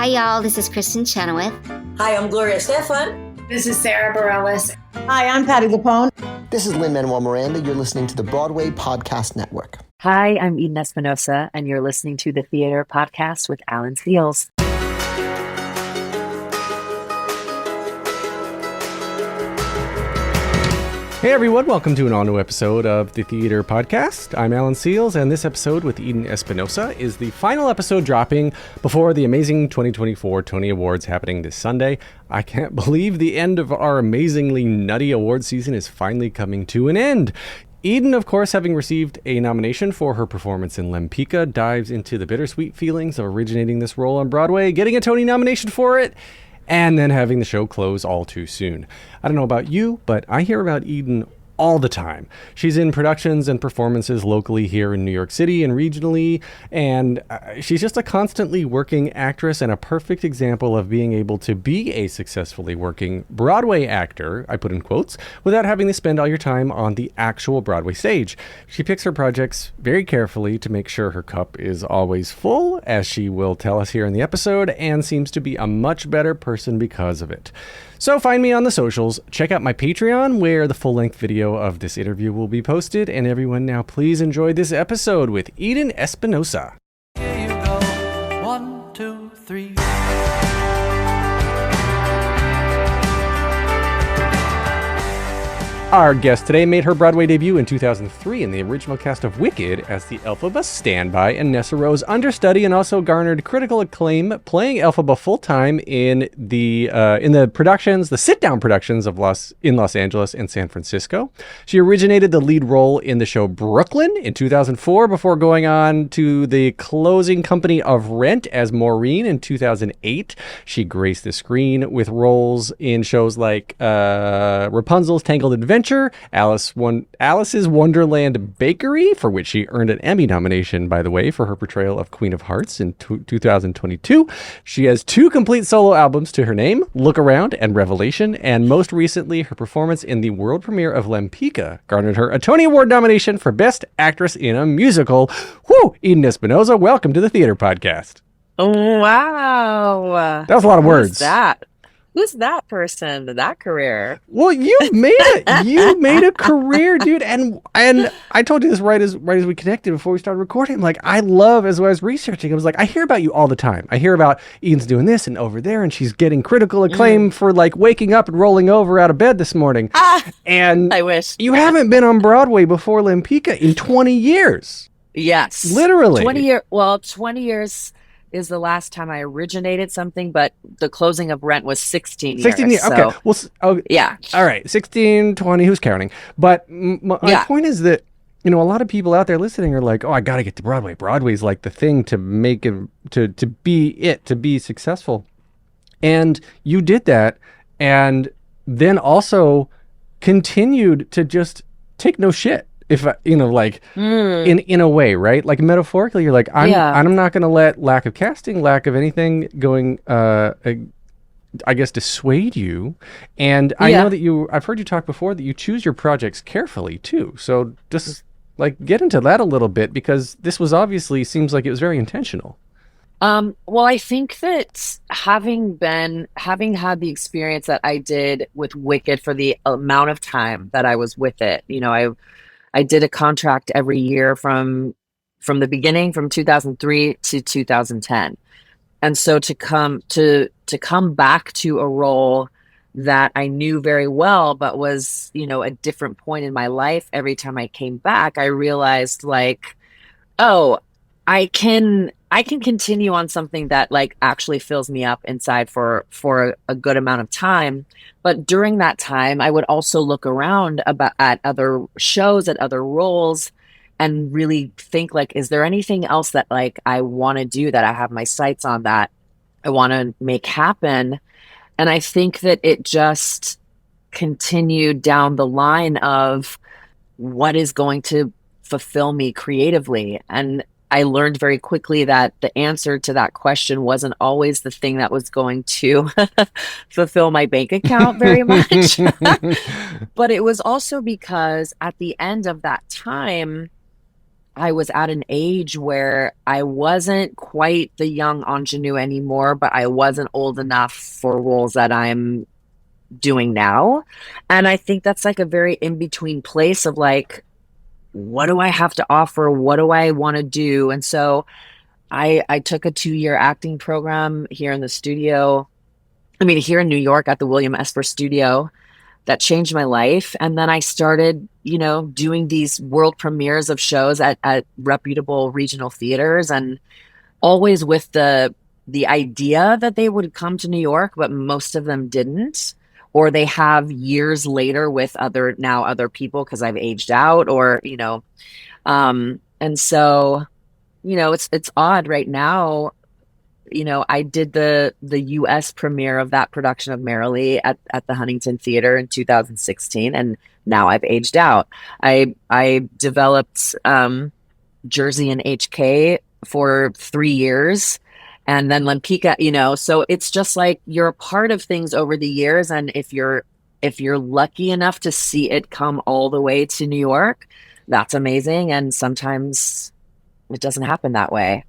Hi, y'all. This is Kristen Chenoweth. Hi, I'm Gloria Stefan. This is Sarah Bareilles. Hi, I'm Patty Lapone. This is Lin-Manuel Miranda. You're listening to the Broadway Podcast Network. Hi, I'm Eden Espinosa, and you're listening to the Theater Podcast with Alan Seals. Hey everyone, welcome to an all-new episode of the Theater Podcast. I'm Alan Seals, and this episode with Eden Espinosa is the final episode dropping before the amazing 2024 Tony Awards happening this Sunday. I can't believe the end of our amazingly nutty award season is finally coming to an end. Eden, of course, having received a nomination for her performance in Lempicka, dives into the bittersweet feelings of originating this role on Broadway, getting a Tony nomination for it, and then having the show close all too soon. I don't know about you, but I hear about Eden all the time. She's in productions and performances locally here in New York City and regionally, and she's just a constantly working actress and a perfect example of being able to be a successfully working Broadway actor, I put in quotes, without having to spend all your time on the actual Broadway stage. She picks her projects very carefully to make sure her cup is always full, as she will tell us here in the episode, and seems to be a much better person because of it. So find me on the socials, check out my Patreon where the full-length video of this interview will be posted, and everyone now please enjoy this episode with Eden Espinosa. Here you go, 1, 2, 3. Our guest today made her Broadway debut in 2003 in the original cast of Wicked as the Elphaba standby and Nessa Rose understudy, and also garnered critical acclaim playing Elphaba full-time in the productions, the sit-down productions of Los Angeles and San Francisco. She originated the lead role in the show Brooklyn in 2004 before going on to the closing company of Rent as Maureen in 2008. She graced the screen with roles in shows like Rapunzel's Tangled Adventure, Alice's Wonderland Bakery, for which she earned an Emmy nomination, by the way, for her portrayal of Queen of Hearts in 2022. She has 2 complete solo albums to her name, Look Around and Revelation, and most recently, her performance in the world premiere of Lempicka garnered her a Tony Award nomination for Best Actress in a Musical. Whew! Eden Espinosa, welcome to the Theater Podcast. Wow. That was a lot of words. Who's that person? That career? Well, you made a career, dude. And I told you this right as we connected before we started recording. Like, I love, as I was researching, I was like, I hear about you all the time. I hear about Eden's doing this and over there, and she's getting critical acclaim for like waking up and rolling over out of bed this morning. And I wish you haven't been on Broadway before Lempicka in 20 years. Yes, literally 20 years is the last time I originated something, but the closing of Rent was 16 years. 16 years, okay. Well, yeah. All right, 16, 20, who's counting? But my point is that, you know, a lot of people out there listening are like, oh, I got to get to Broadway. Broadway's like the thing to make it, to be successful. And you did that, and then also continued to just take no shit. If in a way, right? Like metaphorically, you're like, I'm not going to let lack of casting, lack of anything going, I guess, dissuade you. And I know that I've heard you talk before that you choose your projects carefully too. So just like get into that a little bit, because this was obviously seems like it was very intentional. Well, I think that having had the experience that I did with Wicked for the amount of time that I was with it, you know, I did a contract every year from the beginning, from 2003 to 2010. And so to come back to a role that I knew very well, but was, you know, a different point in my life, every time I came back, I realized like, oh, I can continue on something that like actually fills me up inside for a good amount of time. But during that time, I would also look around at other shows, at other roles, and really think like, is there anything else that like I want to do, that I have my sights on, that I want to make happen? And I think that it just continued down the line of what is going to fulfill me creatively. And I learned very quickly that the answer to that question wasn't always the thing that was going to fulfill my bank account very much. But it was also because at the end of that time, I was at an age where I wasn't quite the young ingenue anymore, but I wasn't old enough for roles that I'm doing now. And I think that's like a very in between place of like, what do I have to offer? What do I want to do? And so I took a 2-year acting program here in the studio. I mean, here in New York at the William Esper Studio that changed my life. And then I started, doing these world premieres of shows at reputable regional theaters, and always with the idea that they would come to New York, but most of them didn't. Or they have years later with other people because I've aged out, or, and so, it's odd right now. I did the US premiere of that production of Merrily at the Huntington Theater in 2016, and now I've aged out. I developed Jersey and HK for 3 years, and then Lempicka, so it's just like you're a part of things over the years, and if you're lucky enough to see it come all the way to New York, that's amazing. And sometimes it doesn't happen that way.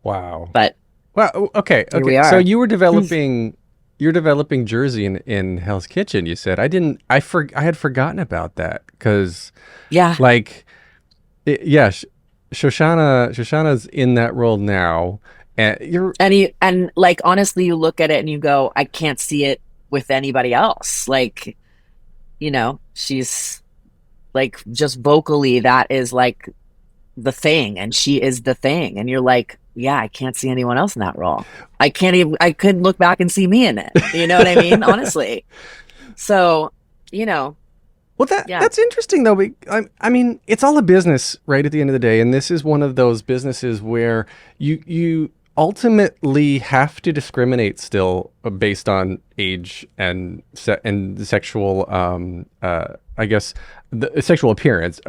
Wow. But well, okay. we are. So you're developing Jersey in Hell's Kitchen. You said I had forgotten about that because Shoshana's in that role now, and like honestly, you look at it and you go, I can't see it with anybody else. Like, she's like just vocally that is like the thing, and she is the thing, and you're like, yeah, I can't see anyone else in that role. I couldn't look back and see me in it. You know what I mean? Honestly. So, Well, that's interesting though. I mean, it's all a business, right? At the end of the day, and this is one of those businesses where you ultimately have to discriminate still based on age and the sexual, I guess, the sexual appearance,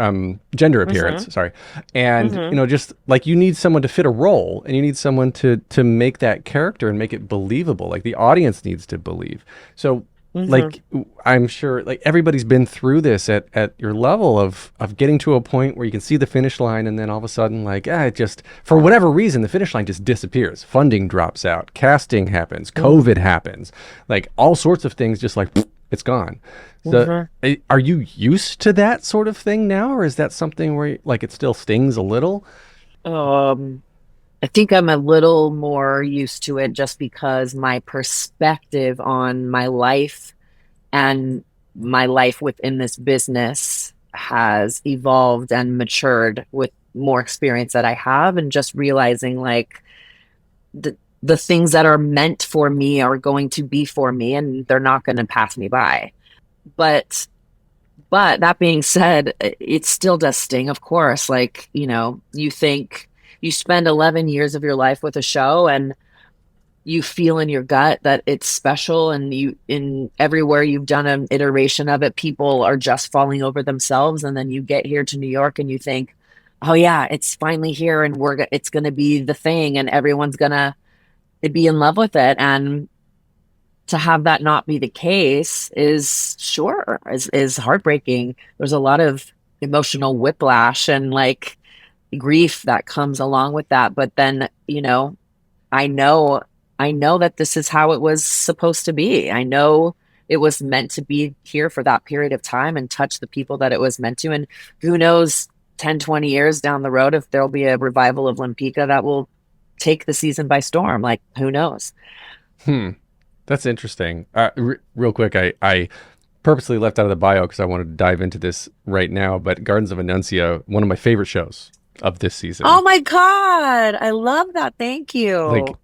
gender appearance, sorry. And, just like you need someone to fit a role, and you need someone to make that character and make it believable. Like the audience needs to believe. So like, I'm sure like everybody's been through this at your level of getting to a point where you can see the finish line, and then all of a sudden like, it just, for whatever reason, the finish line just disappears. Funding drops out, casting happens, COVID happens, like all sorts of things just like, it's gone. So are you used to that sort of thing now, or is that something where like it still stings a little? I think I'm a little more used to it just because my perspective on my life and my life within this business has evolved and matured with more experience that I have, and just realizing like the things that are meant for me are going to be for me, and they're not going to pass me by. But that being said, it still does sting, of course. Like, you think you spend 11 years of your life with a show, and you feel in your gut that it's special, and in everywhere you've done an iteration of it, people are just falling over themselves. And then you get here to New York and you think, oh yeah, it's finally here, and it's going to be the thing, and everyone's going to be in love with it. And to have that not be the case is heartbreaking. There's a lot of emotional whiplash and like grief that comes along with that. But then, I know that this is how it was supposed to be. I know it was meant to be here for that period of time and touch the people that it was meant to. And who knows, 10, 20 years down the road, if there'll be a revival of Lempicka that will take the season by storm. Like, who knows? That's interesting. Real quick, I purposely left out of the bio because I wanted to dive into this right now, but Gardens of Annuncia, one of my favorite shows of this season. Oh my God. I love that. Thank you.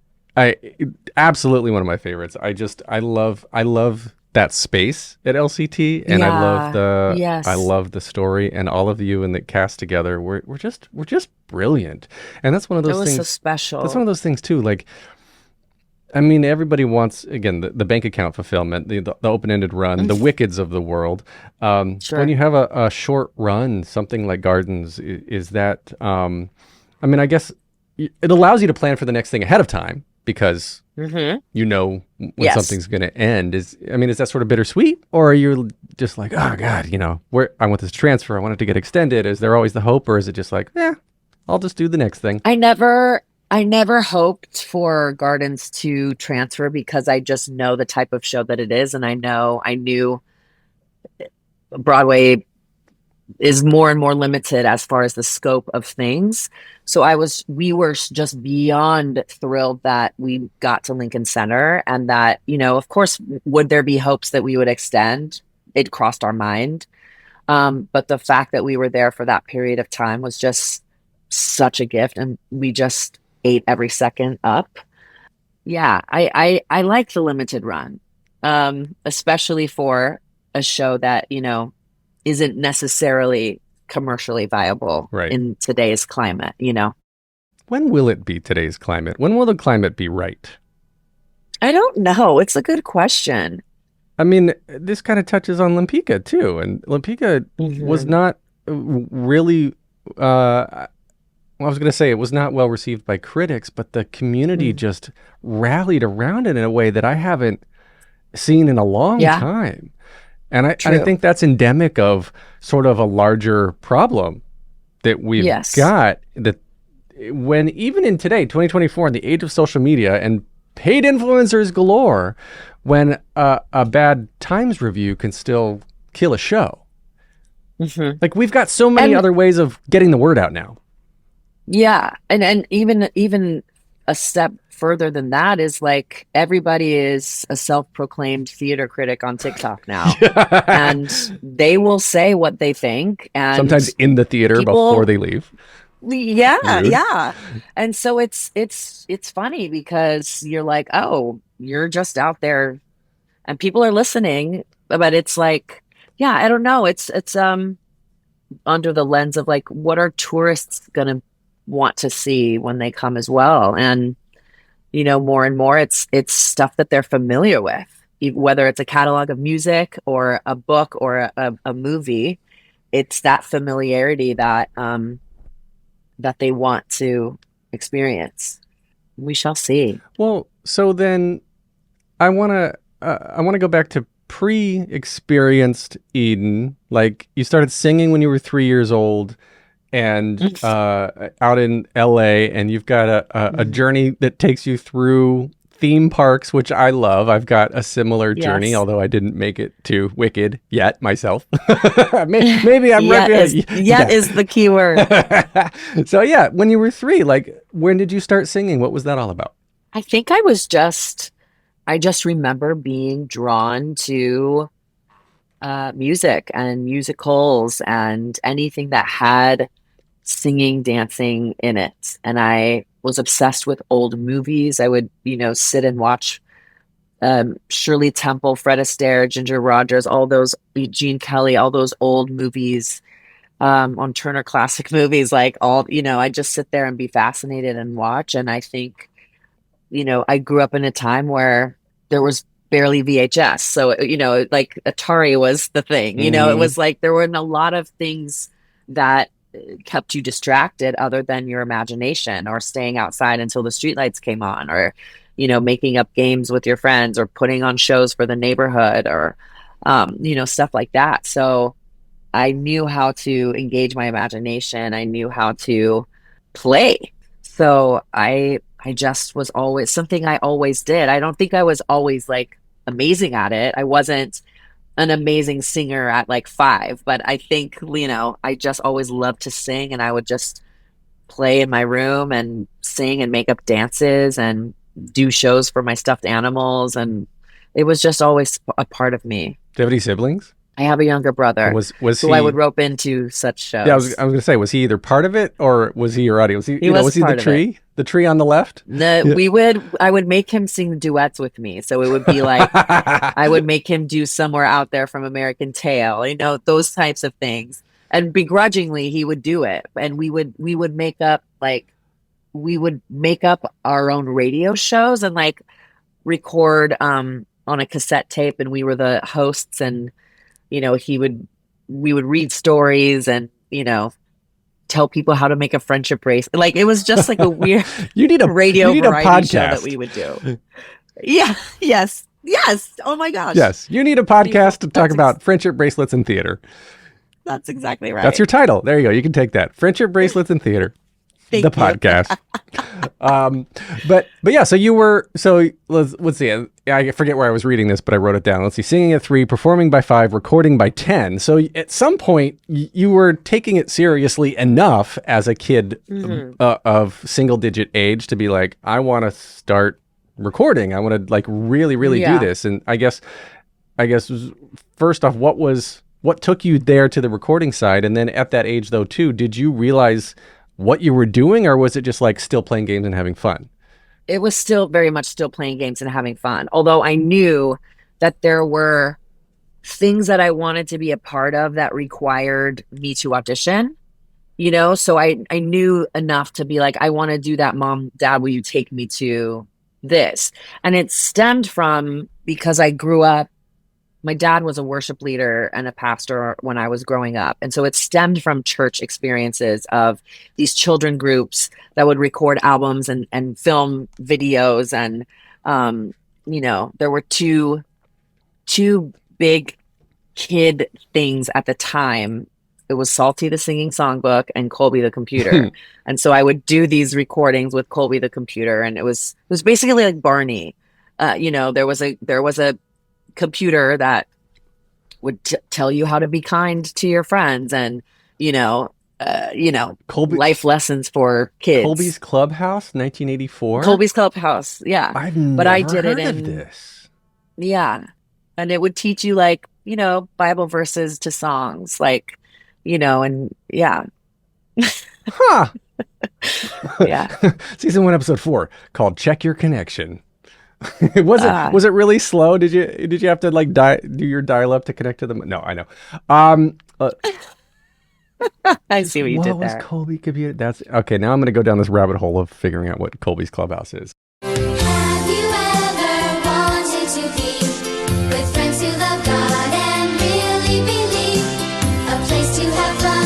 Absolutely one of my favorites. I love that space at LCT, and I love the story, and all of you and the cast together. We're just brilliant. And that's one of those things. It was so special. That's one of those things too. Like, I mean, everybody wants, again, the bank account fulfillment, the open-ended run, the Wickeds of the world. Sure. When you have a short run, something like Gardens, is that, I mean, I guess it allows you to plan for the next thing ahead of time, because you know when something's going to end. Is that sort of bittersweet? Or are you just like, oh God, I want this transfer, I want it to get extended? Is there always the hope, or is it just like, I'll just do the next thing. I never hoped for Gardens to transfer because I just know the type of show that it is, and I knew Broadway is more and more limited as far as the scope of things. So we were just beyond thrilled that we got to Lincoln Center, and that, of course, would there be hopes that we would extend? It crossed our mind. But the fact that we were there for that period of time was just such a gift, and we just ate every second up. Yeah, I like the limited run, especially for a show that, isn't necessarily commercially viable in today's climate, When will it be today's climate? When will the climate be right? I don't know. It's a good question. I mean, this kind of touches on Lempicka too. And Lempicka was not really, I was going to say it was not well received by critics, but the community just rallied around it in a way that I haven't seen in a long time. And I think that's endemic of sort of a larger problem that we've got, that when even in today, 2024, in the age of social media and paid influencers galore, when a bad Times review can still kill a show. Like, we've got so many other ways of getting the word out now. Yeah. And even a step further than that is, like, everybody is a self-proclaimed theater critic on TikTok now. And they will say what they think. And sometimes in the theater before they leave. Yeah. Rude. Yeah. And so it's funny because you're like, oh, you're just out there and people are listening, but it's like, yeah, I don't know. It's under the lens of, like, what are tourists going to want to see when they come as well? And, more and more it's stuff that they're familiar with, whether it's a catalog of music or a book or a movie. It's that familiarity that they want to experience. We shall see. Well, so then I want to go back to pre-experienced Eden. Like, you started singing when you were 3 years old and out in LA, and you've got a journey that takes you through theme parks, which I love. I've got a similar journey, although I didn't make it to Wicked yet myself. Maybe I'm yet is the key word. So yeah, when you were 3, like, when did you start singing? What was that all about? I think I just remember being drawn to music and musicals and anything that had singing, dancing in it. And I was obsessed with old movies. I would, sit and watch Shirley Temple, Fred Astaire, Ginger Rogers, all those, Gene Kelly, all those old movies on Turner Classic Movies, like all, I just sit there and be fascinated and watch. And I think, I grew up in a time where there was barely VHS. So, like Atari was the thing, it was like there weren't a lot of things that kept you distracted other than your imagination, or staying outside until the streetlights came on, or, making up games with your friends, or putting on shows for the neighborhood, or, stuff like that. So I knew how to engage my imagination. I knew how to play. So I just was always something I always did. I don't think I was always, like, amazing at it. I wasn't an amazing singer at, like, 5, but I think, I just always loved to sing, and I would just play in my room and sing and make up dances and do shows for my stuffed animals. And it was just always a part of me. Do you have any siblings? I have a younger brother was who I would rope into such shows. Yeah, I was going to say, was he either part of it or was he your audience? Was he the tree? The tree on the left? I would make him sing duets with me. So it would be like, I would make him do Somewhere Out There from American Tail, those types of things. And begrudgingly, he would do it. And we would make up, our own radio shows and, like, record on a cassette tape. And we were the hosts, and, we would read stories and, tell people how to make a friendship bracelet. Like, it was just like a weird radio variety show that we would do. Yeah. Yes. Oh my gosh. Yes. You need a podcast to talk about friendship bracelets in theater. That's exactly right. That's your title. There you go. You can take that. Friendship bracelets in theater. Thank the you. podcast. But yeah, let's see. I forget where I was reading this, but I wrote it down. Let's see. Singing at 3, performing by 5, recording by 10. So at some point you were taking it seriously enough as a kid of single digit age to be like, I want to start recording. I want to like really, really do this. And I guess first off, what took you there to the recording side? And then at that age though, too, did you realize what you were doing, or was it just like still playing games and having fun? It was still very much still playing games and having fun. Although I knew that there were things that I wanted to be a part of that required me to audition, so I knew enough to be like, I want to do that. Mom, Dad, will you take me to this? And it stemmed from, because I grew up, my dad was a worship leader and a pastor when I was growing up. And so it stemmed from church experiences of these children groups that would record albums and film videos. And, there were two big kid things at the time. It was Salty the Singing Songbook and Colby the Computer. And so I would do these recordings with Colby the Computer. And it was basically like Barney. There was a computer that would tell you how to be kind to your friends and Colby, life lessons for kids. Colby's Clubhouse, 1984. Colby's Clubhouse, yeah. I did it in this. Yeah, and it would teach you like Bible verses to songs, like and yeah. Huh. Yeah. Season 1, episode 4, called "Check Your Connection." Was it really slow? Did you have to like do your dial up to connect to them? No, I know. I see what you did there. What was Colby Computer? That's okay. Now I'm going to go down this rabbit hole of figuring out what Colby's Clubhouse is. Have you ever wanted to be with friends who love God and really believe? A place to have fun,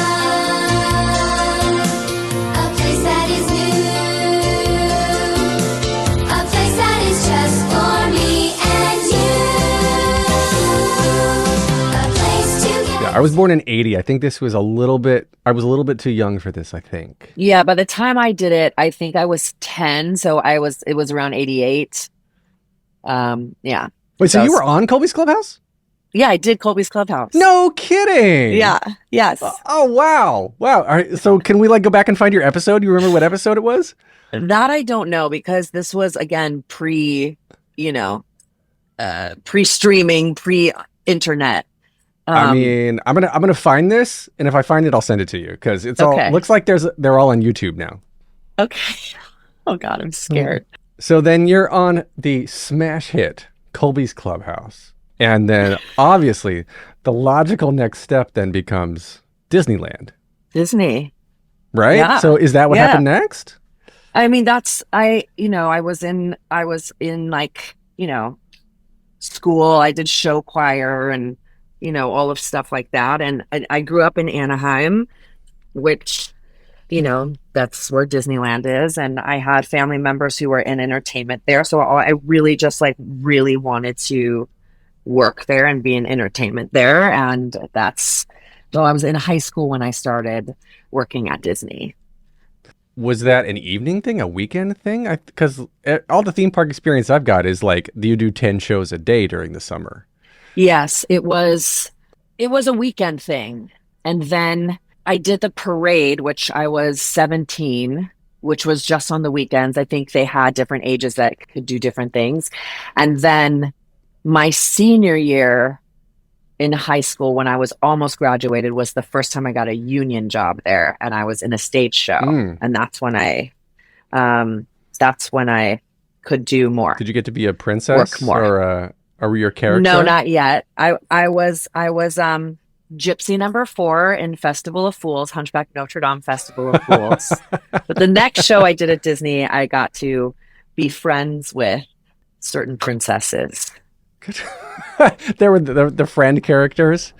a place that is new, a place that is just for me and you, a place to get... Yeah, I was born in 80. I think this was I was a little bit too young for this, I think. Yeah, by the time I did it, I think I was 10, so it was around 88. Yeah. Wait, so you were on Colby's Clubhouse? Yeah, I did Colby's Clubhouse. No kidding. Yeah. Yes. Oh, wow. Wow. All right, so can we like go back and find your episode? You remember what episode it was? That I don't know, because this was again pre-streaming, pre-internet. I mean, I'm gonna find this, and if I find it, I'll send it to you, because it's all looks like they're all on YouTube now. Okay. Oh God, I'm scared. So then you're on the smash hit Colby's Clubhouse, and then obviously the logical next step then becomes Disneyland. Disney, right? Yeah. So is that what happened next? I mean, I was in like school. I did show choir and all of stuff like that. And I grew up in Anaheim, which, that's where Disneyland is. And I had family members who were in entertainment there. So I really just really wanted to work there and be in entertainment there. And I was in high school when I started working at Disney. Was that an evening thing, a weekend thing? Because all the theme park experience I've got is like, you do 10 shows a day during the summer. Yes, it was a weekend thing. And then I did the parade, which I was 17, which was just on the weekends. I think they had different ages that could do different things. And then my senior year in high school, when I was almost graduated, was the first time I got a union job there, and I was in a stage show. And that's when I could do more. Did you get to be a princess? Work more. Or were you a character? No, not yet. I was Gypsy number 4 in Festival of Fools, Hunchback Notre Dame Festival of Fools. But the next show I did at Disney, I got to be friends with certain princesses. There were the friend characters?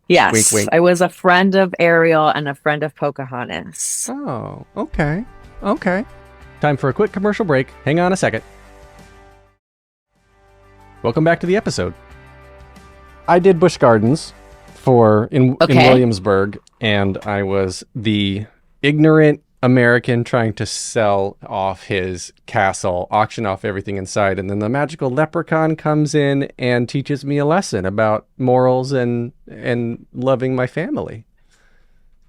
Yes. Wink, wink. I was a friend of Ariel and a friend of Pocahontas. Oh, okay. Okay. Time for a quick commercial break. Hang on a second. Welcome back to the episode. I did Busch Gardens in Williamsburg, and I was the ignorant, American trying to sell off his castle, auction off everything inside, and then the magical leprechaun comes in and teaches me a lesson about morals and loving my family.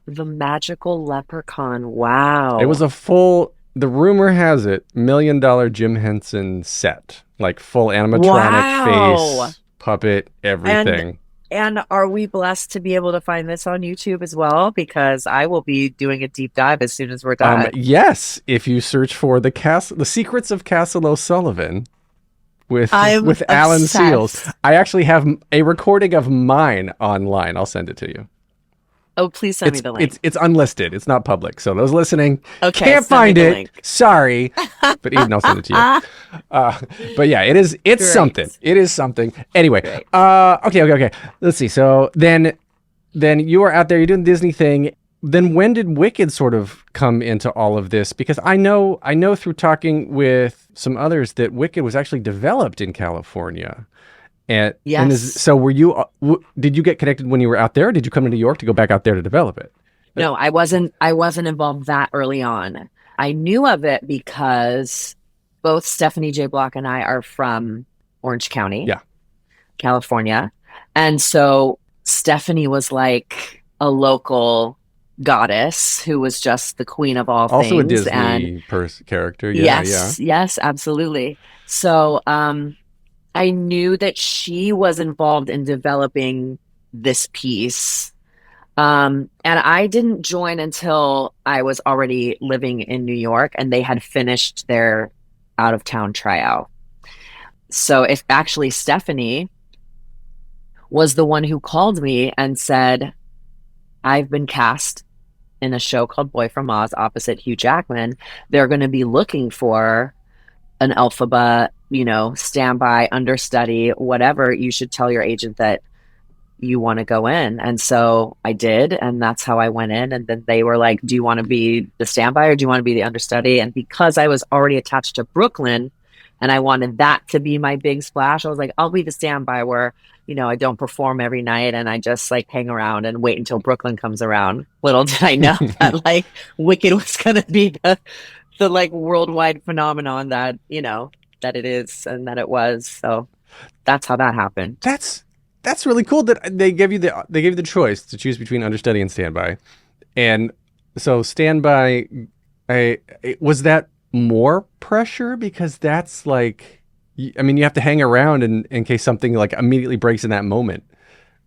The magical leprechaun. Wow. It was the rumor has it, $1 million Jim Henson set, like full animatronic face, puppet, everything. And are we blessed to be able to find this on YouTube as well? Because I will be doing a deep dive as soon as we're done. Yes, if you search for the Secrets of Castle O'Sullivan with Alan Seals. I actually have a recording of mine online. I'll send it to you. Oh, please send me the link. It's unlisted. It's not public. So those listening send can't me find the it. link. Sorry. But even I'll send it to you. But yeah, it's Great. something. It is something. Anyway, Great. Okay. Let's see. So then you are out there, you're doing the Disney thing. Then when did Wicked sort of come into all of this? Because I know through talking with some others that Wicked was actually developed in California. Yes. So were you? Did you get connected when you were out there? Or did you come to New York to go back out there to develop it? No, I wasn't involved that early on. I knew of it because both Stephanie J. Block and I are from Orange County, California. And so Stephanie was like a local goddess who was just the queen of all Also things. a Disney character. Yes, absolutely. So I knew that she was involved in developing this piece. And I didn't join until I was already living in New York and they had finished their out of town tryout. So if actually Stephanie was the one who called me and said, I've been cast in a show called Boy from Oz opposite Hugh Jackman. They're going to be looking for an Elphaba, standby, understudy, whatever. You should tell your agent that you want to go in. And so I did. And that's how I went in. And then they were like, do you want to be the standby or do you want to be the understudy? And because I was already attached to Brooklyn and I wanted that to be my big splash, I was like, I'll be the standby where, I don't perform every night and I just like hang around and wait until Brooklyn comes around. Little did I know that like Wicked was going to be the like worldwide phenomenon that, that it is and that it was. So that's how that happened. That's really cool that they gave you the choice to choose between understudy and standby. And so standby, was that more pressure? Because that's like, you have to hang around in case something like immediately breaks in that moment,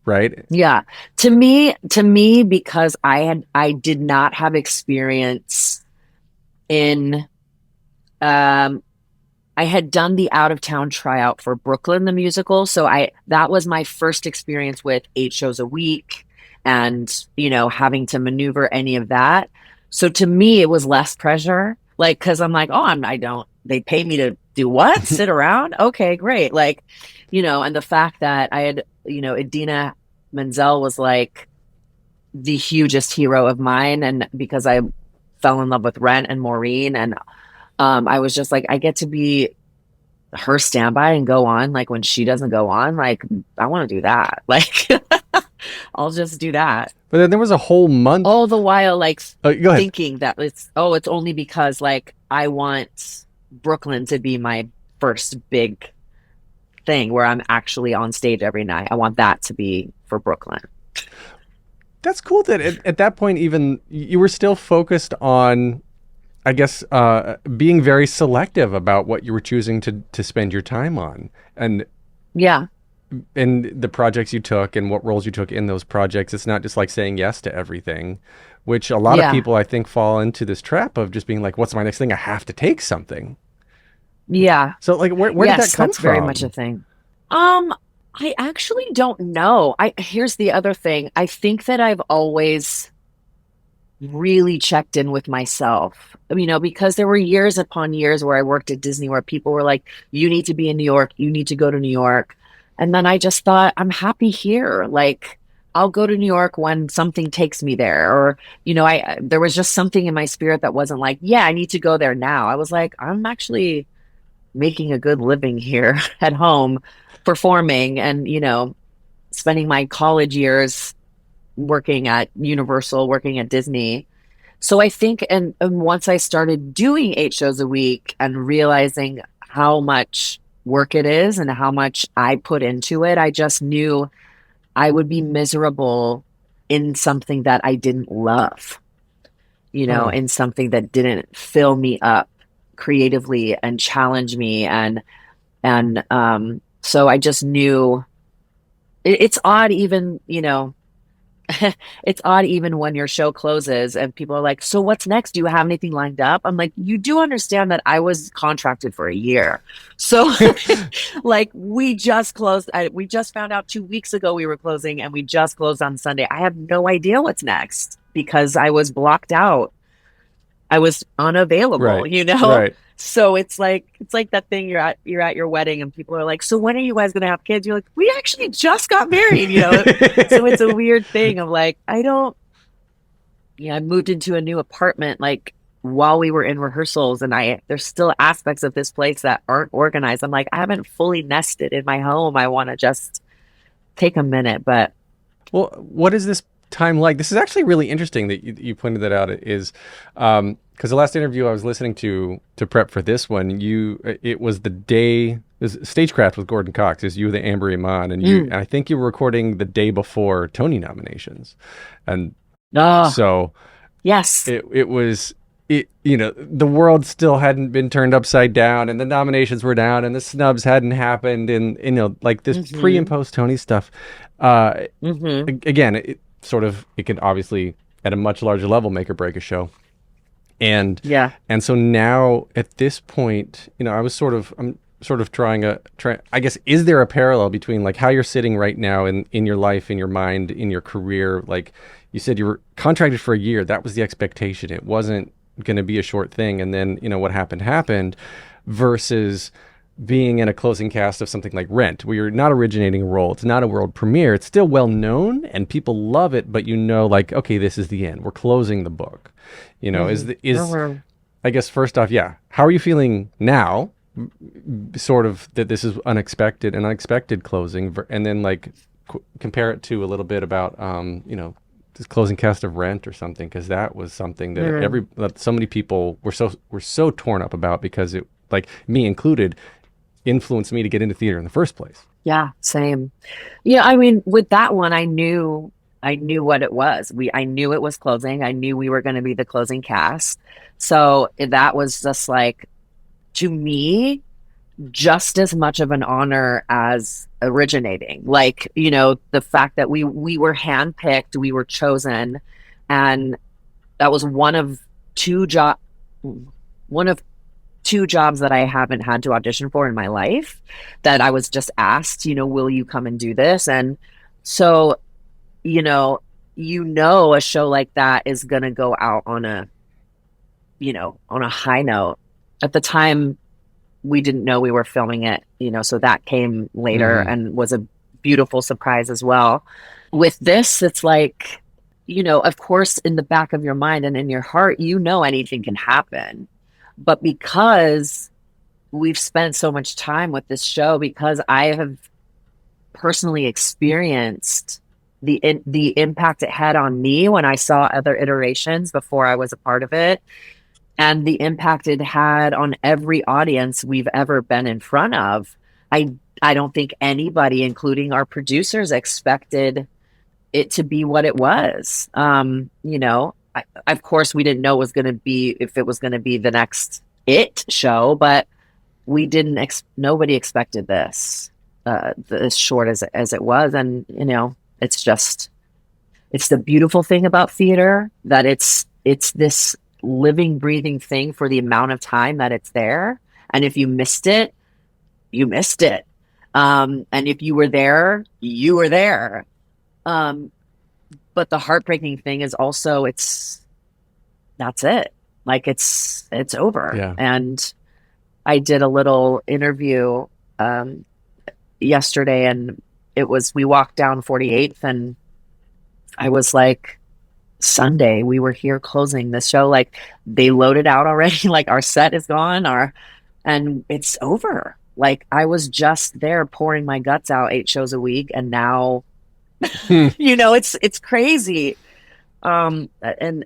right? Yeah. To me, because I did not have experience in, I had done the out of town tryout for Brooklyn, the musical. So that was my first experience with 8 shows a week and, having to maneuver any of that. So to me, it was less pressure. Like, cause I'm like, they pay me to do what? Sit around? Okay, great. Like, and the fact that I had, Idina Menzel was like the hugest hero of mine. And because I fell in love with Rent and Maureen and, I was just like, I get to be her standby and go on. Like when she doesn't go on, like I want to do that. Like I'll just do that. But then there was a whole month. All the while, like go thinking that it's only because like I want Brooklyn to be my first big thing where I'm actually on stage every night. I want that to be for Brooklyn. That's cool that at that point, even you were still focused on, I guess, being very selective about what you were choosing to spend your time on. And the projects you took and what roles you took in those projects. It's not just like saying yes to everything, which a lot of people, I think, fall into this trap of just being like, what's my next thing? I have to take something. Yeah. So like, where did that come that's from? Very much a thing. I actually don't know. Here's the other thing. I think that I've always really checked in with myself, because there were years upon years where I worked at Disney where people were like, you need to be in New York. You need to go to New York. And then I just thought, I'm happy here. Like, I'll go to New York when something takes me there. Or, there was just something in my spirit that wasn't like, yeah, I need to go there now. I was like, I'm actually making a good living here at home, performing and, spending my college years working at Universal, working at Disney. So I think, and once I started doing 8 shows a week and realizing how much work it is and how much I put into it, I just knew I would be miserable in something that I didn't love, in something that didn't fill me up creatively and challenge me. And so I just knew it's odd even, it's odd even when your show closes and people are like, so what's next? Do you have anything lined up? I'm like, you do understand that I was contracted for a year. So like we just closed. We just found out 2 weeks ago we were closing and we just closed on Sunday. I have no idea what's next because I was blocked out. I was unavailable, Right. Right. So it's like that thing you're at your wedding and people are like, so when are you guys going to have kids? You're like, we actually just got married, So it's a weird thing of like, I moved into a new apartment like while we were in rehearsals and there's still aspects of this place that aren't organized. I'm like, I haven't fully nested in my home. I want to just take a minute, but. Well, what is this time like? This is actually really interesting that you pointed that out. Is because the last interview I was listening to prep for this one, it was the day Stagecraft with Gordon Cox. Is you the Amber Iman, and I think you were recording the day before Tony nominations, and so yes, it was. The world still hadn't been turned upside down, and the nominations were down, and the snubs hadn't happened, and like this pre and post Tony stuff. Again, it can obviously at a much larger level make or break a show, and so now at this point, I'm sort of trying. I guess, is there a parallel between like how you're sitting right now in your life, in your mind, in your career? Like you said, you were contracted for a year. That was the expectation. It wasn't going to be a short thing, and then what happened versus being in a closing cast of something like Rent, where you're not originating a role. It's not a world premiere. It's still well known and people love it, but like, okay, this is the end. We're closing the book. I guess first off, how are you feeling now? Sort of that this is an unexpected closing, and then like compare it to a little bit about this closing cast of Rent or something, because that was something that so many people were so torn up about, because it, like me included, influenced me to get into theater in the first place. Yeah, same. I mean, with that one, I knew what it was. I knew it was closing. I knew we were going to be the closing cast. So that was just like, to me, just as much of an honor as originating. Like, the fact that we were handpicked, we were chosen, and that was one of two jobs that I haven't had to audition for in my life, that I was just asked, will you come and do this? And so, a show like that is going to go out on a high note. At the time, we didn't know we were filming it, so that came later and was a beautiful surprise as well. With this, it's like, of course, in the back of your mind and in your heart, anything can happen. But because we've spent so much time with this show, because I have personally experienced the impact it had on me when I saw other iterations before I was a part of it, and the impact it had on every audience we've ever been in front of, I don't think anybody, including our producers, expected it to be what it was. Of course, we didn't know if it was going to be the next It show, but we didn't. Nobody expected this as short as it was, and it's the beautiful thing about theater, that it's this living, breathing thing for the amount of time that it's there. And if you missed it, you missed it. And if you were there, you were there. But the heartbreaking thing is also that's it. Like it's over. Yeah. And I did a little interview yesterday, and we walked down 48th, and I was like, Sunday, we were here closing this show. Like, they loaded out already. Like, our set is gone, and it's over. Like, I was just there pouring my guts out 8 shows a week, and now, it's crazy. And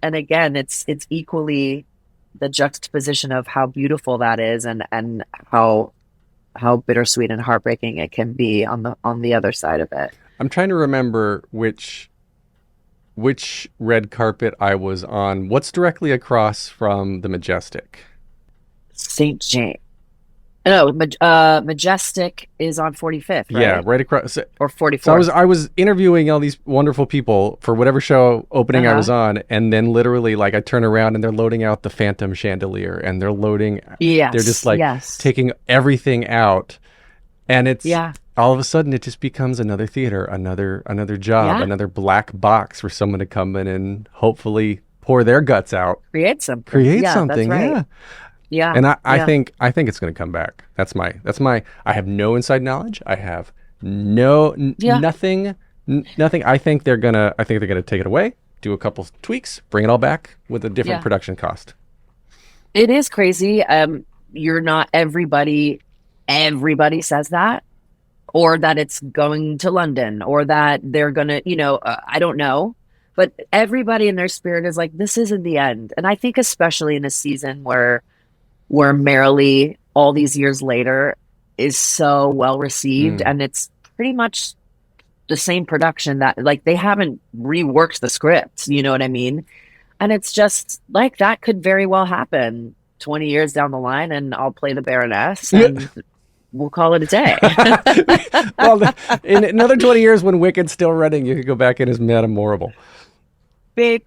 again, it's equally the juxtaposition of how beautiful that is, and how bittersweet and heartbreaking it can be on the other side of it. I'm trying to remember which red carpet I was on. What's directly across from the Majestic? St. James. No, Majestic is on 45th, right? Yeah, right across. Or 44th. So I was interviewing all these wonderful people for whatever show opening I was on, and then literally like I turn around and they're loading out the Phantom chandelier, and they're loading. Yes, they're just like yes. taking everything out, and it's Yeah. all of a sudden it just becomes another theater, another job, Yeah. another black box for someone to come in and hopefully pour their guts out, Create something. create Yeah, something. That's right. Yeah. Yeah. And I yeah. think it's going to come back. That's my. I have no inside knowledge. I have nothing. I think they're gonna take it away, do a couple tweaks, bring it all back with a different production cost. It is crazy. You're not everybody says that, or that it's going to London, or that they're gonna, I don't know, but everybody in their spirit is like, this isn't the end. And I think especially in a season where Merrily all these years later is so well received, and it's pretty much the same production that, like, they haven't reworked the script, you know what I mean? And it's just like that could very well happen 20 years down the line, and I'll play the Baroness and we'll call it a day. Well, in another 20 years when Wicked's still running, you could go back in as Madame Morrible. Babe,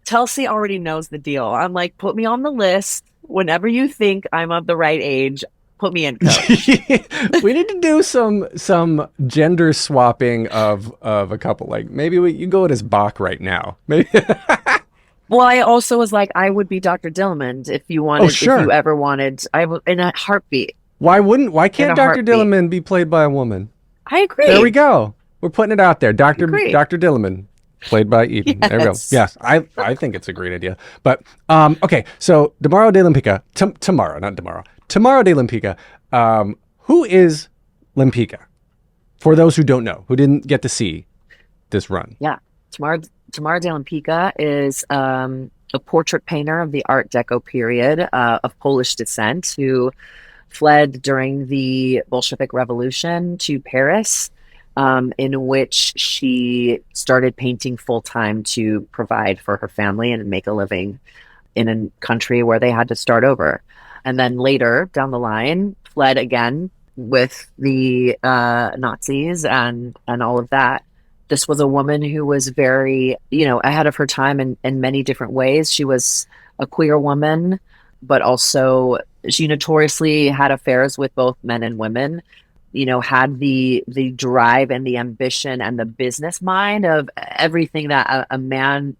Chelsea already knows the deal. I'm like, put me on the list. Whenever you think I'm of the right age, put me in, coach. We need to do some gender swapping of a couple. Like maybe you go as Bach right now. Maybe. Well, I also was like, I would be Dr. Dillman if you wanted. Oh, sure. If you ever wanted, I would, in a heartbeat. Why can't Dr. heartbeat. Dillman be played by a woman? I agree. There we go. We're putting it out there. Dr. Agree. Dillman. Played by Eden. Yes. There we go. Yes, I think it's a great idea. But okay, so Tamara de Lempicka, Tamara de Lempicka. Who is Lempicka? For those who don't know, who didn't get to see this run. Yeah, Tamara de Lempicka is a portrait painter of the Art Deco period of Polish descent who fled during the Bolshevik Revolution to Paris. In which she started painting full time to provide for her family and make a living in a country where they had to start over. And then later down the line, fled again with the Nazis and all of that. This was a woman who was very, ahead of her time in many different ways. She was a queer woman, but also she notoriously had affairs with both men and women. Had the drive and the ambition and the business mind of everything that a man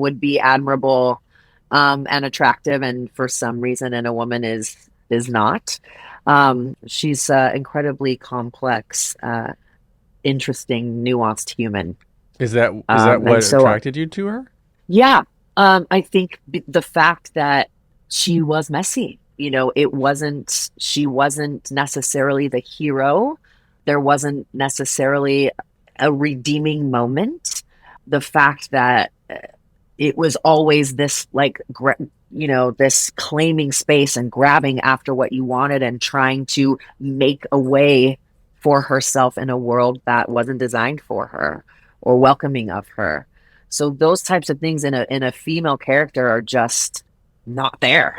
would be admirable and attractive, and for some reason in a woman is not. She's incredibly complex, interesting, nuanced human. Is that what attracted you to her? Yeah, I think the fact that she was messy. She wasn't necessarily the hero. There wasn't necessarily a redeeming moment. The fact that it was always this, like, this claiming space and grabbing after what you wanted and trying to make a way for herself in a world that wasn't designed for her or welcoming of her. So those types of things in a female character are just not there.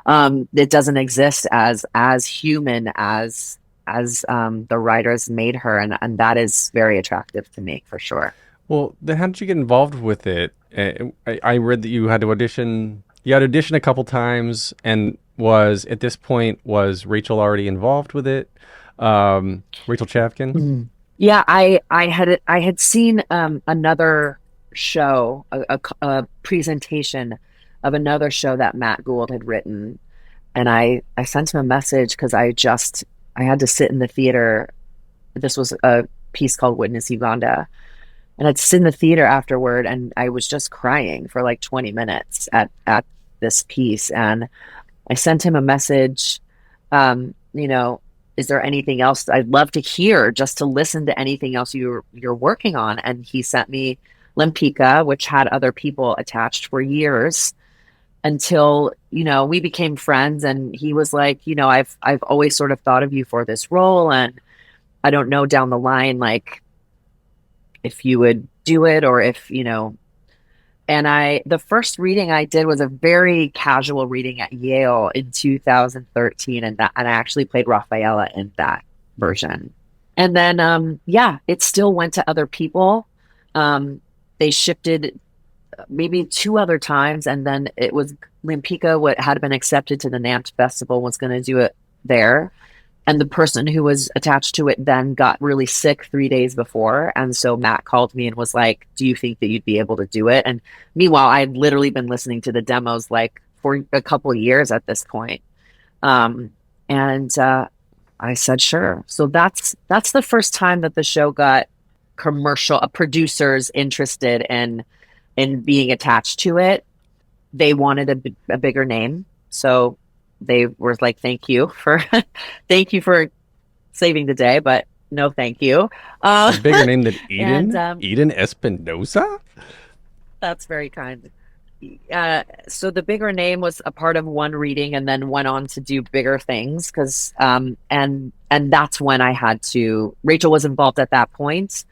It doesn't exist as human as the writers made her, and that is very attractive to me for sure. Well, then how did you get involved with it? I read that you had to audition. You had to audition a couple times, and at this point was Rachel already involved with it? Rachel Chavkin. Mm-hmm. Yeah, I had seen another show, a presentation of another show that Matt Gould had written, and I sent him a message because I had to sit in the theater. This was a piece called Witness Uganda, and I'd sit in the theater afterward, and I was just crying for like 20 minutes at this piece, and I sent him a message. Is there anything else I'd love to hear, just to listen to anything else you're working on? And he sent me Lempicka, which had other people attached for years until, we became friends, and he was like, I've always sort of thought of you for this role, and I don't know down the line, like, if you would do it, or if, and the first reading I did was a very casual reading at Yale in 2013, and I actually played Rafaela in that version. And then, it still went to other people. They shifted maybe 2 other times, and then it was Lempicka, what had been accepted to the NAMT festival, was going to do it there. And the person who was attached to it then got really sick 3 days before. And so Matt called me and was like, do you think that you'd be able to do it? And meanwhile, I had literally been listening to the demos like for a couple of years at this point. I said, sure. So that's the first time that the show got commercial producers interested in being attached to it. They wanted a bigger name. So they were like, thank you for saving the day, but no thank you. A bigger name than Eden? And, Eden Espinosa? That's very kind. So the bigger name was a part of one reading, and then went on to do bigger things, because and that's when I had to. Rachel was involved at that point,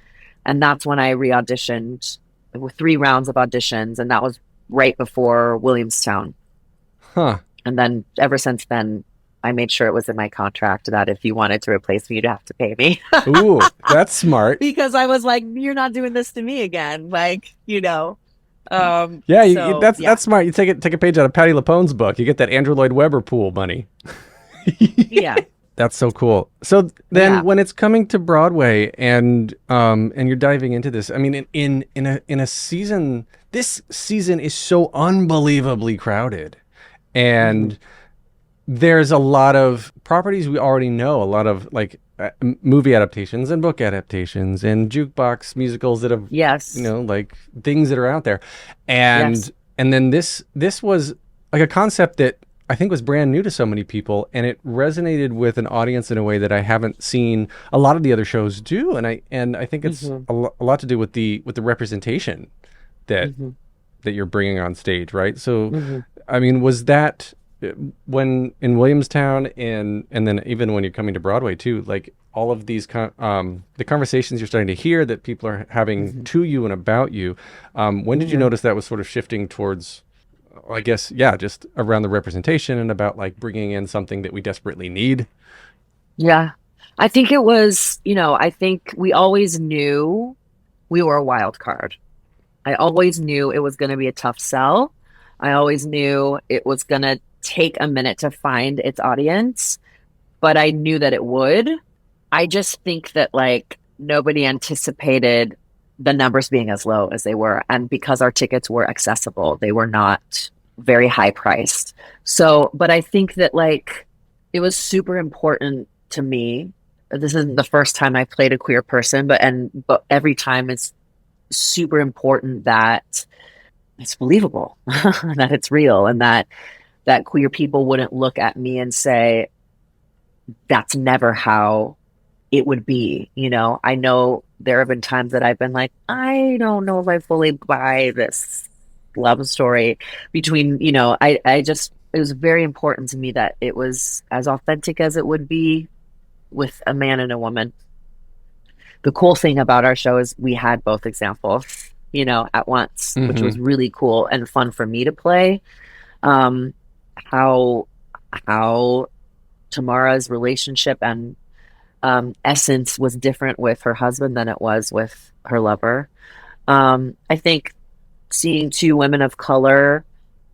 and that's when I re-auditioned with 3 rounds of auditions, and that was right before Williamstown. Huh. And then ever since then, I made sure it was in my contract that if you wanted to replace me, you'd have to pay me. Ooh, that's smart. Because I was like, you're not doing this to me again. Like, That's smart. You take a page out of Patti LuPone's book. You get that Andrew Lloyd Webber pool money. Yeah. That's so cool. So then when it's coming to Broadway and you're diving into this, I mean, in a season, this season is so unbelievably crowded. And there's a lot of properties we already know, a lot of like movie adaptations and book adaptations and jukebox musicals that have, like things that are out there. And then this was like a concept that I think was brand new to so many people, and it resonated with an audience in a way that I haven't seen a lot of the other shows do. And I think it's a lot to do with the representation that you're bringing on stage, right? So, I mean, was that when in Williamstown and then even when you're coming to Broadway too, like all of these the conversations you're starting to hear that people are having to you and about you, when did you notice that was sort of shifting towards, I guess, just around the representation and about like bringing in something that we desperately need? Yeah, I think it was, I think we always knew we were a wild card. I always knew it was going to be a tough sell. I always knew it was going to take a minute to find its audience, but I knew that it would. I just think that like nobody anticipated the numbers being as low as they were. And because our tickets were accessible, they were not very high priced. So, but I think that like it was super important to me. This isn't the first time I played a queer person, but every time it's super important that it's believable, that it's real, and that queer people wouldn't look at me and say, that's never how it would be. I know there have been times that I've been like, I don't know if I fully buy this love story between, it was very important to me that it was as authentic as it would be with a man and a woman. The cool thing about our show is we had both examples, at once, which was really cool and fun for me to play. How Tamara's relationship and essence was different with her husband than it was with her lover. I think seeing 2 women of color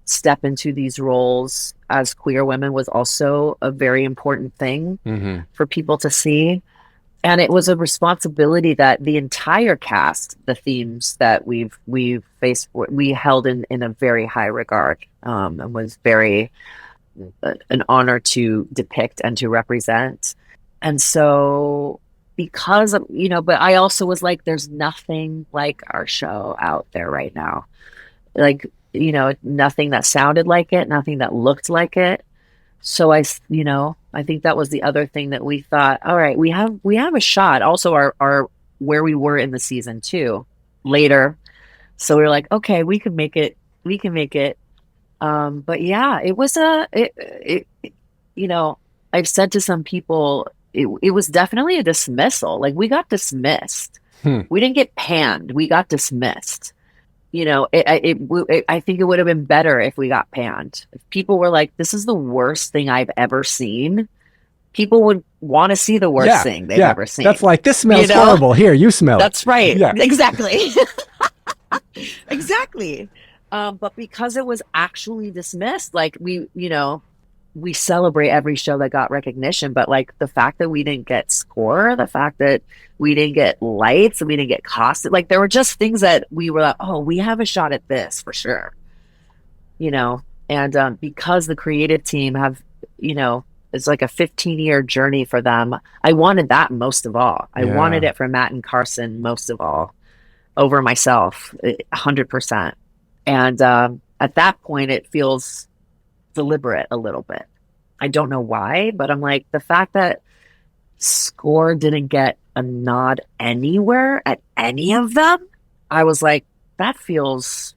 step into these roles as queer women was also a very important thing for people to see. And it was a responsibility that the entire cast, the themes that we've faced, we held in a very high regard, and was very an honor to depict and to represent. And so because of, but I also was like, there's nothing like our show out there right now. Like, nothing that sounded like it, nothing that looked like it. So I think that was the other thing that we thought, all right, we have a shot. Also our where we were in the season too. Later, So we were like, okay, we can make it. We can make it. But yeah, it was you know, I've said to some people, it was definitely a dismissal. Like we got dismissed. We didn't get panned. We got dismissed. You know, I think it would have been better if we got panned. If people were like, this is the worst thing I've ever seen, people would want to see the worst thing they've ever seen. That's like, this smells horrible. Here, you smell That's right. Yeah. Exactly. Exactly. But because it was actually dismissed, like we celebrate every show that got recognition, but like the fact that we didn't get score, the fact that we didn't get lights, and we didn't get costed, like there were just things that we were like, oh, we have a shot at this for sure. And because the creative team have, it's like a 15-year journey for them. I wanted that most of all. I wanted it for Matt and Carson most of all over myself, 100%. And at that point, it feels deliberate a little bit. I don't know why, but I'm like, the fact that score didn't get a nod anywhere at any of them, I was like, that feels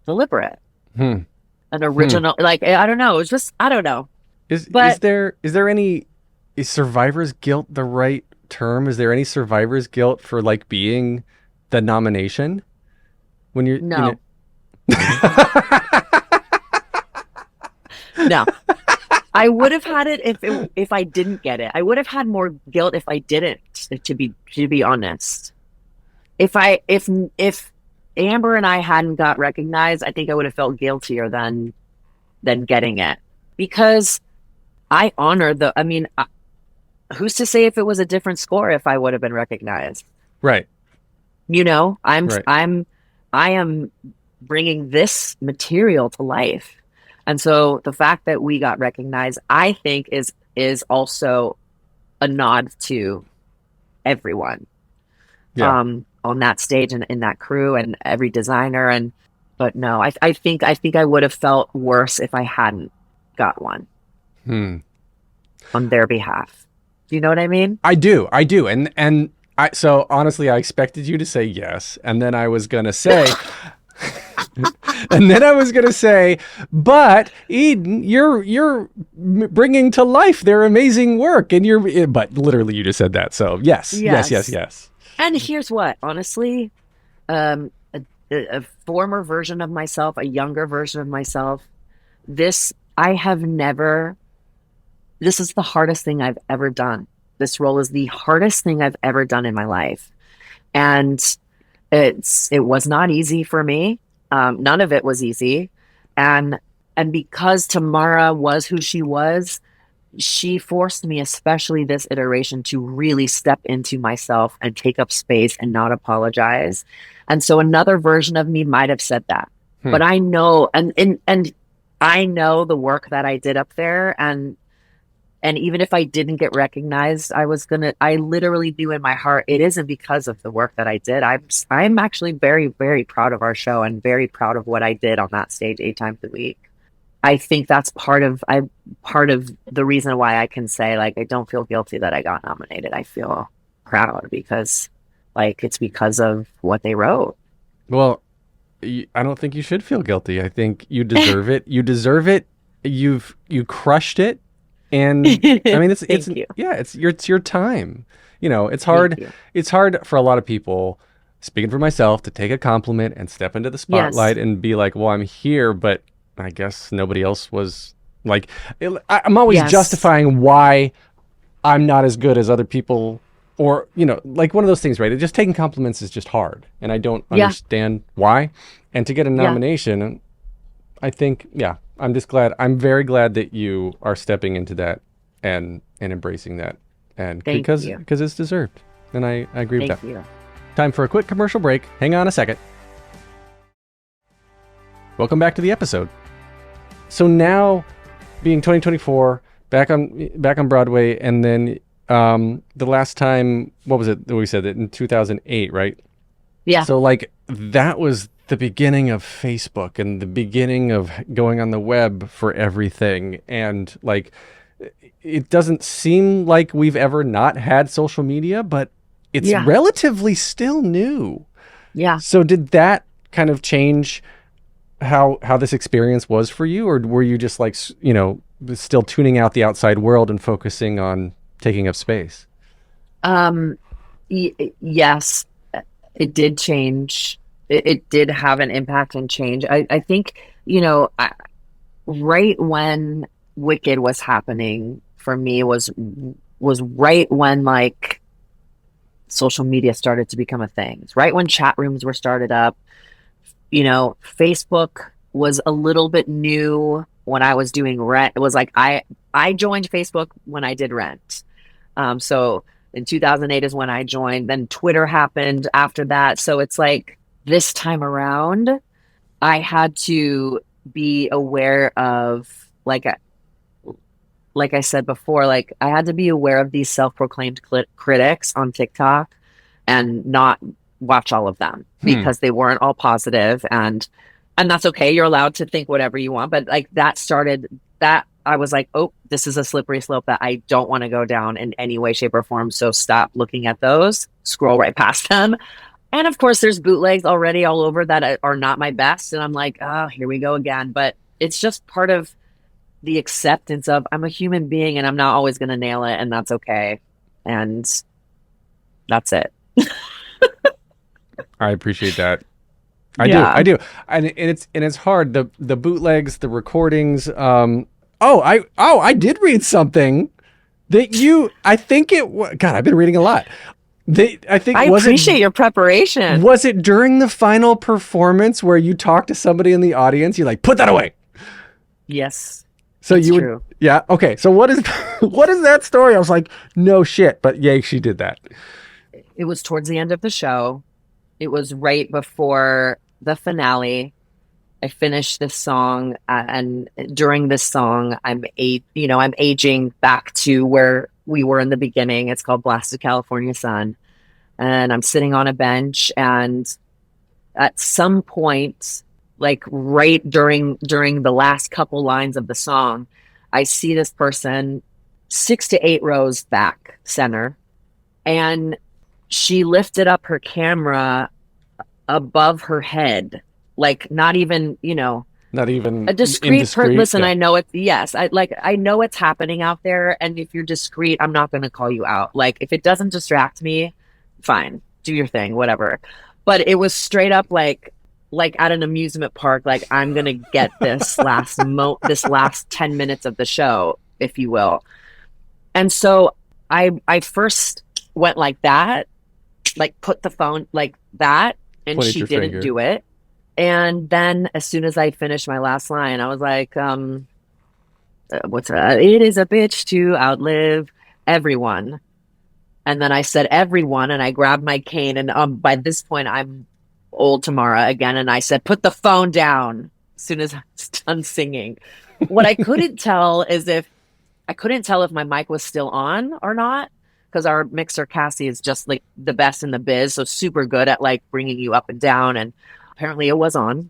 deliberate. An original, like, I don't know. It's just, I don't know. Is there any, is survivor's guilt the right term? Is there any survivor's guilt for like being the nomination when you're, no. No, I would have had it if I didn't get it. I would have had more guilt if I didn't. To be honest, if Amber and I hadn't got recognized, I think I would have felt guiltier than getting it, because I honor the. I mean, who's to say if it was a different score if I would have been recognized? Right. I am bringing this material to life. And so the fact that we got recognized, I think is also a nod to everyone on that stage and in that crew and every designer. But no, I think I would have felt worse if I hadn't got one on their behalf. Do you know what I mean? I do. And so honestly, I expected you to say yes. And then I was going to say, but Eden, you're bringing to life their amazing work, and but literally you just said that. So yes. And here's what, honestly, a former version of myself, a younger version of myself, this is the hardest thing I've ever done. This role is the hardest thing I've ever done in my life. And it was not easy for me. None of it was easy. And because Tamara was who she was, she forced me, especially this iteration, to really step into myself and take up space and not apologize. And so another version of me might have said that. But I know, and I know the work that I did up there, and even if I didn't get recognized, I literally knew in my heart, it isn't because of the work that I did. I'm actually very, very proud of our show and very proud of what I did on that stage 8 times a week. I think that's part of the reason why I can say, like, I don't feel guilty that I got nominated. I feel proud because, like, it's because of what they wrote. Well, I don't think you should feel guilty. I think you deserve it. You deserve it. You crushed it. And I mean, it's your time. It's hard. It's hard for a lot of people, speaking for myself, to take a compliment and step into the spotlight and be like, well, I'm here, but I guess nobody else was. Like, I'm always justifying why I'm not as good as other people, or, like one of those things, right? Just taking compliments is just hard. And I don't understand why. And to get a nomination, I think, I'm just glad. I'm very glad that you are stepping into that and embracing that, and because it's deserved. And I agree with that. Thank you. Time for a quick commercial break. Hang on a second. Welcome back to the episode. So now, being 2024, back on Broadway, and then the last time, what was it that we said, that in 2008, right? Yeah. So like that was the beginning of Facebook and the beginning of going on the web for everything. And like, it doesn't seem like we've ever not had social media, but it's relatively still new. Yeah. So did that kind of change how this experience was for you, or were you just like, you know, still tuning out the outside world and focusing on taking up space? Yes, it did change. It did have an impact and change. I think, you know, right when Wicked was happening for me was right when like social media started to become a thing. It's right when chat rooms were started up. You know, Facebook was a little bit new when I was doing Rent. It was like I joined Facebook when I did Rent. So in 2008 is when I joined. Then Twitter happened after that. So it's like this time around, I had to be aware of like I said before, like I had to be aware of these self-proclaimed critics on TikTok and not watch all of them because they weren't all positive, and that's okay. You're allowed to think whatever you want, but like that started that I was like, oh, this is a slippery slope that I don't want to go down in any way, shape, or form. So stop looking at those, scroll right past them. And of course, there's bootlegs already all over that are not my best. And I'm like, oh, here we go again. But it's just part of the acceptance of I'm a human being and I'm not always going to nail it. And that's okay. And that's it. I appreciate that. I do. And it's hard. The bootlegs, the recordings. I did read something that I think God, I've been reading a lot. I appreciate your preparation. Was it during the final performance where you talked to somebody in the audience? You're like, put that away. Yes. So true. Yeah. Okay. So what is that story? I was like, no shit. But yay, she did that. It was towards the end of the show. It was right before the finale. I finished this song, and during this song, I'm aging back to where we were in the beginning. It's called Blasted California Sun. And I'm sitting on a bench, and at some point, like right during the last couple lines of the song, I see this person 6 to 8 rows back center, and she lifted up her camera above her head, like not even a discreet person. Listen, yeah. I know it. Yes, I know it's happening out there, and if you're discreet, I'm not going to call you out. Like if it doesn't distract me, fine, do your thing, whatever. But it was straight up like at an amusement park. Like I'm going to get this this last 10 minutes of the show, if you will. And so I first went like that, like put the phone like that, and she didn't do it. And then as soon as I finished my last line, I was like, what's that? It is a bitch to outlive everyone. And then I said everyone, and I grabbed my cane, and by this point I'm old Tamara again, and I said, put the phone down as soon as I was done singing. What I couldn't tell is if my mic was still on or not, because our mixer Cassie is just like the best in the biz, so super good at like bringing you up and down, and apparently it was on.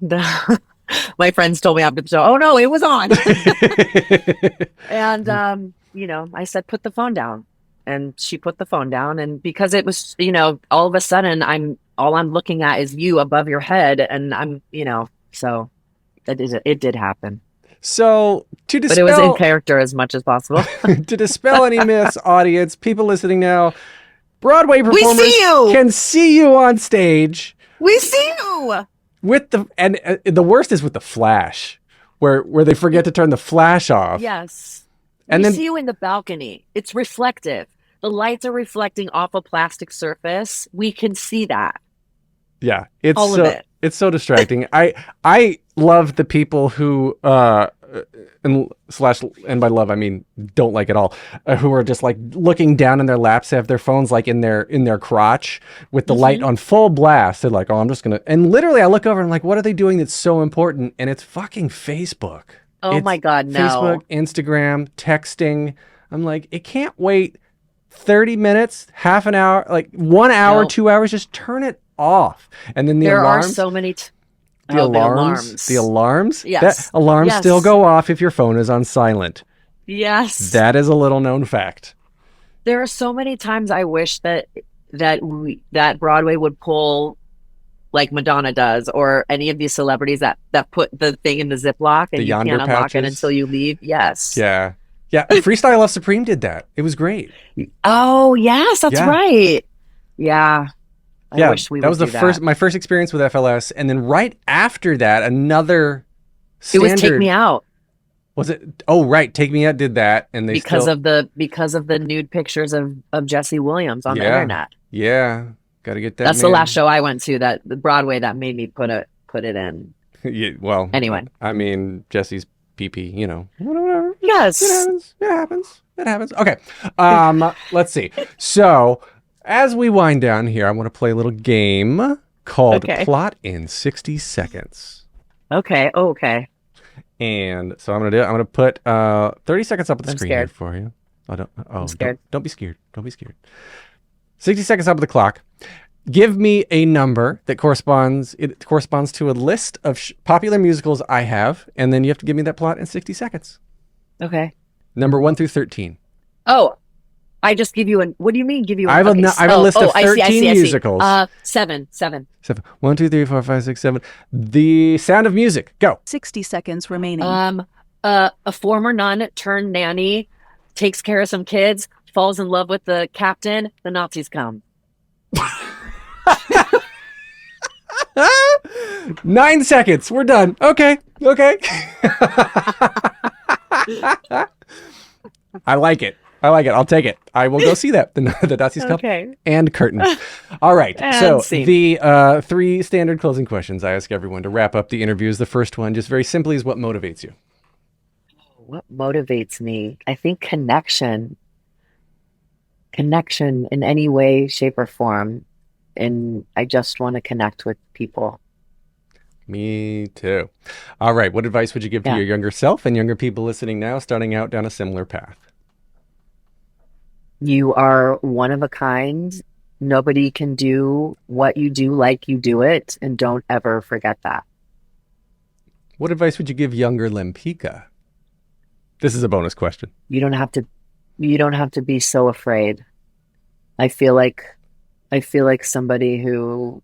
My friends told me after the show, oh no, it was on. And I said, put the phone down, and she put the phone down, and because it was, all of a sudden all I'm looking at is you above your head, and I'm, so it did happen. So to dispel, but it was in character as much as possible. To dispel any myths, audience, people listening now, Broadway performers can see you on stage. We see you with the worst is with the flash, where they forget to turn the flash off. Yes, and we see you in the balcony. It's reflective. The lights are reflecting off a plastic surface. We can see that. Yeah, it's so distracting. I love the people who and by love I mean don't like it all, who are just like looking down in their laps, have their phones like in their crotch with the light on full blast. They're like, oh, I'm just gonna, and literally I look over and I'm like, what are they doing that's so important? And it's fucking Facebook. Oh my God, no. Facebook, Instagram, texting. I'm like, it can't wait 30 minutes, half an hour, like 1 hour, 2 hours. Just turn it off. And then there are so many the alarms. Yes. Alarms still go off if your phone is on silent. Yes. That is a little known fact. There are so many times I wish that Broadway would pull like Madonna does, or any of these celebrities that put the thing in the Ziploc and The you can't yonder unlock it patches. until you leave. Yes. Yeah. Freestyle Love Supreme did that. It was great. Oh, yes, that's Yeah. right. Yeah. I wish we that would was do my first experience with FLS, and then right after that, another It was standard. Take Me Out Was it? Oh, right. Take Me Out did that, and they because of the nude pictures of Jesse Williams on the internet. Yeah, got to get that. That's the man. last show I went to, that the Broadway, that made me put it in. Yeah, well, Anyway. I mean, Jesse's PP, whatever. Yes. It happens. Okay. Let's see. So, as we wind down here, I want to play a little game called Plot in 60 Seconds. Okay. Oh, okay. And so I'm going to put 30 seconds up on the I'm screen scared. here for you. I'm scared. Don't be scared. Don't be scared. 60 seconds up on the clock. Give me a number that corresponds to a list of popular musicals I have, and then you have to give me that plot in 60 seconds. Okay. Number 1 through 13. Oh, I just give you what do you mean give you I have a list of 13 I see. musicals. 7. 1, 2, 3, 4, 5, 6, 7. The Sound of Music. Go. 60 seconds remaining. A former nun turned nanny, takes care of some kids, falls in love with the captain, the Nazis come. 9 seconds. We're done. Okay. I like it. I'll take it. I will go see that. The Nazis come. Okay. And curtain. All right. And so scene. the 3 standard closing questions I ask everyone to wrap up the interviews. The first one, just very simply, is what motivates you? What motivates me? I think connection in any way, shape, or form. And I just want to connect with people. Me too. All right. What advice would you give to your younger self and younger people listening now, starting out down a similar path? You are one of a kind. Nobody can do what you do like you do it. And don't ever forget that. What advice would you give younger Lempicka? This is a bonus question. You don't have to be so afraid. I feel like somebody who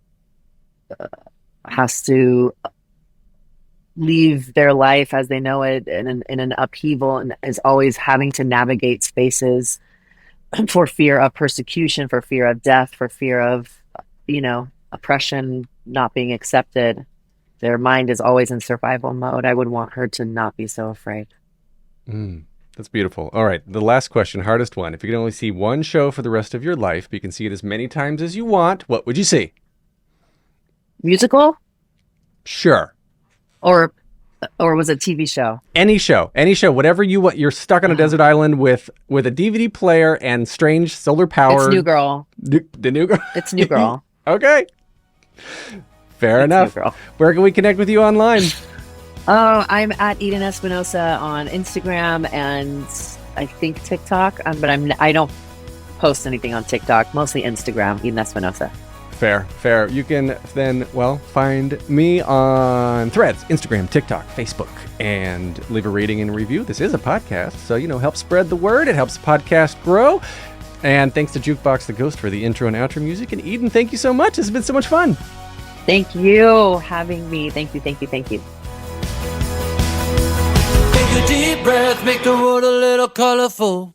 has to leave their life as they know it in an upheaval and is always having to navigate spaces for fear of persecution, for fear of death, for fear of, oppression, not being accepted. Their mind is always in survival mode. I would want her to not be so afraid. That's beautiful. All right. The last question, hardest one. If you could only see one show for the rest of your life, but you can see it as many times as you want, what would you see? Musical? Sure. Or was it TV show? Any show, whatever you want. You're stuck on a desert island with a DVD player and strange solar power. It's New Girl. The New Girl? It's New Girl. Okay. Fair enough. New Girl. Where can we connect with you online? Oh, I'm at Eden Espinosa on Instagram and I think TikTok, but I don't post anything on TikTok, mostly Instagram, Eden Espinosa. Fair. You can then, find me on Threads, Instagram, TikTok, Facebook, and leave a rating and review. This is a podcast, so, help spread the word. It helps the podcast grow. And thanks to Jukebox the Ghost for the intro and outro music. And Eden, thank you so much. This has been so much fun. Thank you having me. Thank you. Take a deep breath, make the world a little colorful.